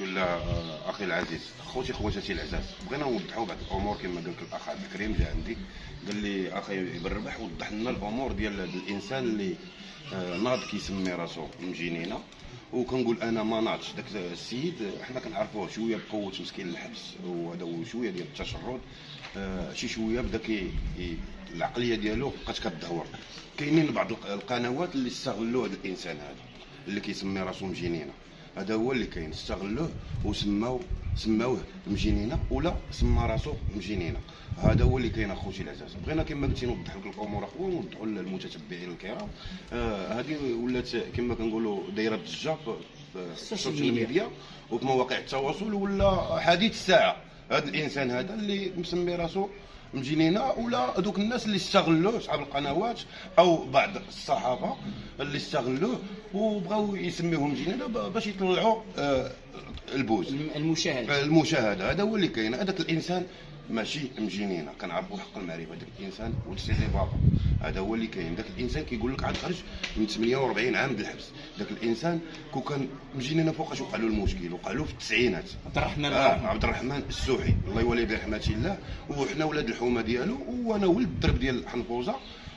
ولا اخي العزيز، خواتاتي العزاز، بغينا نوضحوا بعض الامور كما قال لك الاخ عبد الكريم جا عندي قال لي اخي بالربح وضح لنا الامور ديال هذا الانسان اللي ناض كيسمي راسو مجينينا. وكنقول انا ما ناضش داك السيد، حنا كنعرفوه شويه بقوه مسكين الحبس وهذا شويه ديال التشرد، شي شويه بدا العقليه ديالو بقات كتدهور. كاينين بعض القنوات اللي استغلوا هذا الانسان هذا اللي كيسمي راسو مجينينا، هذا هو اللي كاين، استغلوه سماوه مجينينا ولا سمى راسو مجينينا. هذا هو اللي كاين اخوتي العزاز. بغينا كما قلتي نوضح لك الامور اخويا ونوضحوا للمتتبعين الكرام. هذه ولات كما كنقولوا دايره الضجه في السوشيال ميديا وفي مواقع التواصل، ولا حديث الساعه. هذا الانسان هذا اللي مسمي راسو مجينينا، ولا دوك الناس اللي استغلوه، اصحاب القنوات او بعض الصحافه اللي استغلوه وبغاو يسميوهم مجينينا باش يطلعوا البوز المشاهده. هذا هو اللي كاين. هذاك الانسان ماشي مجينينا، كنعرفوا حق المعرفه. داك الانسان ولد سيدي بابا، هذا هو اللي كاين. داك الانسان كيقول لك عاد خرج من 48 عام بالحبس. داك الانسان كون كان مجينينا فوقاش وقع له المشكل، وقع له في التسعينات. عبد الرحمن السوحي الله يولي برحمه الله، وحنا ولاد الحومه ديالو، وانا ولد الدرب ديال حنفوزه،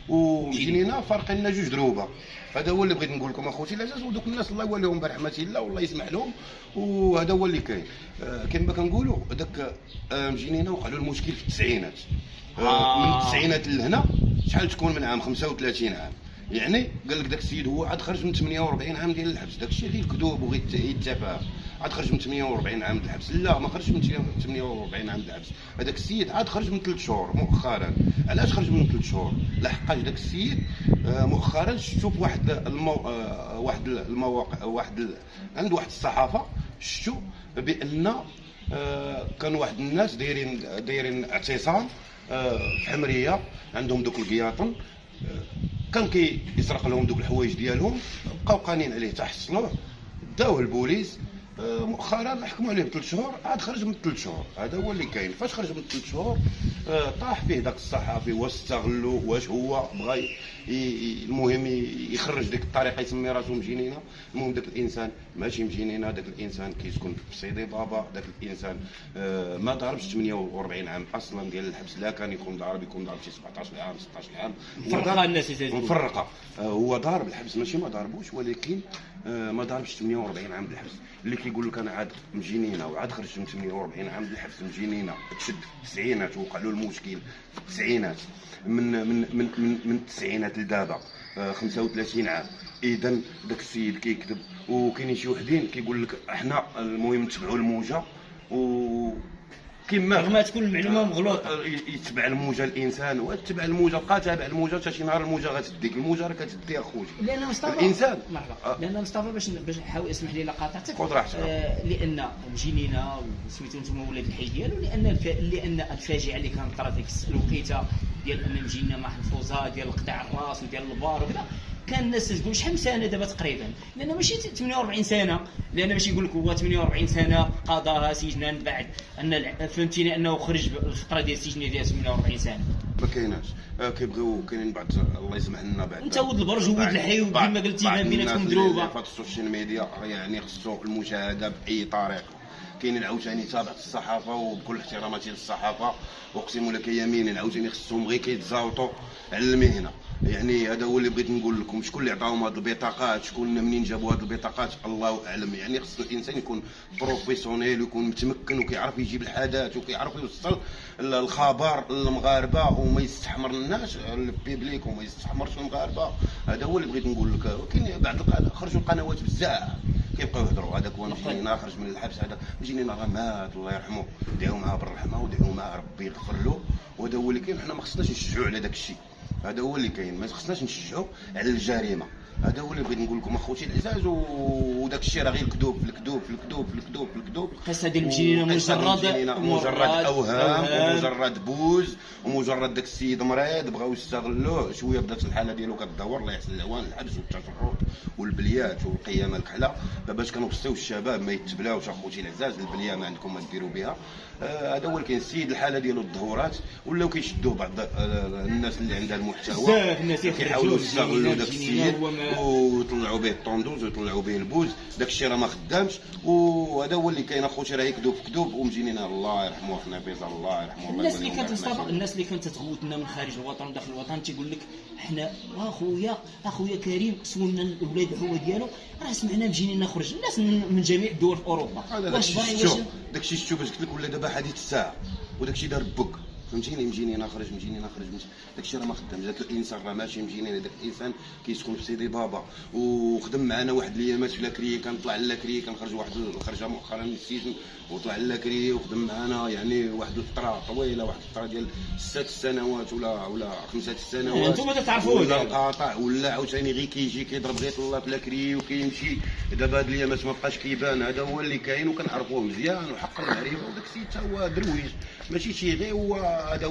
ومجينينا فارقين لنا جوج دروبه. هذا هو اللي بغيت نقول لكم اخوتي العزاز. ودوك الناس الله يوليهم برحمه الله والله يسمح لهم، وهذا هو اللي كاين. كما كنقولوا داك مجينينا وقع له المشكل في التسعينات. من التسعينات لهنا شحال تكون من عام 35 عام. يعني قال لك داك السيد هو عاد خرج من 48 عام ديال الحبس. داك الشيء غير كذوب وغير التفاهه. عاد خرج من 48 عام ديال الحبس؟ لا، ما خرجش من 48 عام ديال الحبس. هذاك السيد عاد خرج من 3 شهور مؤخرا. علاش خرج من 3 شهور؟ لحقاش داك السيد مؤخرا شفتو في عند واحد الصحافه، شفتو بان كان واحد الناس دايرين اعتصام في حمريه، عندهم دوك القياطن، كان كيسرق لهم دوك الحوايج ديالهم، بقاو قانين عليه تحصلوه، داوه البوليس. مؤخرا حكموا عليه ب3 شهور، عاد خرج من 3 شهور. هذا هو اللي كاين. فاش خرج من 3 شهور طاح فيه داك الصحافي، واش استغلوا، واش هو بغى المهم يخرج ديك الطريقه يسمي راسو مجينينا. المهم داك الانسان ماشي مجينينا، داك الانسان كيسكن في سيدي بابا. داك الانسان ما ضاربش 48 عام اصلا ديال الحبس، لا كان يكون ضارب شي 17 عام 16 عام. مفرقه الناس مفرقه. هو ضارب الحبس، ماشي ما ضاربوش، ولكن ما ضاربش 48 عام الحبس. اللي كيقول لك انا عاد مجينينا وعاد خرجت من 48 عام الحبس مجينينا، تشد في التسعينات وقع له المشكل في التسعينات، من التسعينات لدابا 35 عام. اذا داك السيد كيكذب. وكاينين شي وحدين كيقول لك احنا المهم نتبعوا الموجه، و كما رغم تكون المعلومه مغلوطه يتبع الموجه الانسان، وتتبع الموجه، بقى تابع الموجه حتى شي نهار الموجه غتديك. الموجه راه كتدي اخوتي. لان مصطفى الانسان لان مصطفى باش نحاول اسمح لي لا قاطعتك، لان مجينينا وسميتو نتوما ولاد الحي ديالو، لان الفاجعه اللي كانت طرات ديك الوقيته ديال ان مجينينا محفوظه ديال قطع الراس وديال البار وكذا، كان الناس تقول شحال من سنه دابا تقريبا، لان ماشي 48 سنه، لان ماشي يقول لك هو 48 سنه قضاها سجنا بعد ان فهمتيني انه خرج الفتره ديال السجن ديال 48 سنه. ما كايناش. كيبغيو كاينين بعض الله يسمح لنا بعد. انت ولد البرج وولد الحي وكما قلتي ما بيناتكم دروبه في السوشيال ميديا، يعني خصو المشاهده باي طريقه. كاينين عاوتاني تابعه الصحافه، وبكل احتراماتي للصحافه اقسم لك يمينا عاوتاني خصهم غير كيتزاوطوا على المهنه. يعني هذا هو اللي بغيت نقول لكم. شكون اللي عطاهم هذه البطاقات، شكون منين جابوا هذه البطاقات، الله اعلم. يعني خص الانسان يكون بروفيسيونيل ويكون متمكن وكيعرف يجيب الحدث وكيعرف يوصل الخبر للمغاربه وما يستحمرناش البيبليك وما يستحمرش المغاربه. هذا هو اللي بغيت نقول لك. وكاين بعض خرجوا القنوات بزاف كيبقاو يهضروا هذاك هو مجينينا خرج من الحبس، هذا مجينينا راه مات الله يرحمه، دعوا معاه بالرحمه ودعوا معاه ربي يغفر له. وهذا هو اللي كاين. حنا ما خصناش نشجعوا على داك الشيء، هذا هو اللي كاين. ما خصناش نشجعوا على الجريمه. هذا هو اللي بغيت نقول لكم اخوتي العزاز. وداك الشيء راه غير الكذوب في الكذوب في الكذوب في الكذوب في الكذوب. القصه ديال المجنينه مجرد اوهام ومجرد بوز ومجرد داك السيد مريض بغاو يستغلوه شويه، بدات الحاله ديالو كتدور، الله يحسن العوان، الحبس والتشرد والبليات والقيامه الكحله. باش كنوصيو الشباب ما يتبلاوش اخوتي العزاز، البليه ما عندكم ما ديروا بها. هذا هو. كاين السيد الحاله ديالو الظهورات ولاو كيشدوه بعض الناس اللي عندها المحتوى، بزاف الناس كيحاولوا يستغلوا داك السيد ويطلعوا به الطوندوز ويطلعوا به البوز. داك الشيء راه ما خدامش، وهذا هو اللي كاين اخوتي. راه كذوب في كذوب ومجينينا الله يرحمه اخنا فيصل الله يرحمه. الناس اللي كانت تغوت لنا من خارج الوطن وداخل الوطن تيقول لك حنا اخويا كريم سولنا الاولاد الحوا ديالو راه سمعنا مجينينا خرج الناس من جميع دول اوروبا. واش داكشي شفتو باش قلت لك ولا دابا حديث الساعه وداكشي دار بك فهمتيني. مجينينا خرج داكشي راه ما خدامش. داك الانسان راه ماشي مجينينا، داك الانسان كيسكن في سيدي بابا وخدم معنا واحد الايامات في لاكري، كنطلع لاكري كنخرج واحد الخرجه مؤخرا من السجن وطلع لاكري وخدم معنا يعني واحد الفتره طويله، واحد الفتره ديال 6 سنوات ولا 5 سنوات. انتم تتعرفوا ولا قاطع ولا عاوتاني غير كيجي كيضرب غير الله في لاكري وكيمشي. دابا هاد الايامات ما بقاش كيبان. هذا هو اللي كاين وكنعرفوه مزيان وحق المعرفه. وداك السيد حتى هو درويش ماشي شي غير هو هذا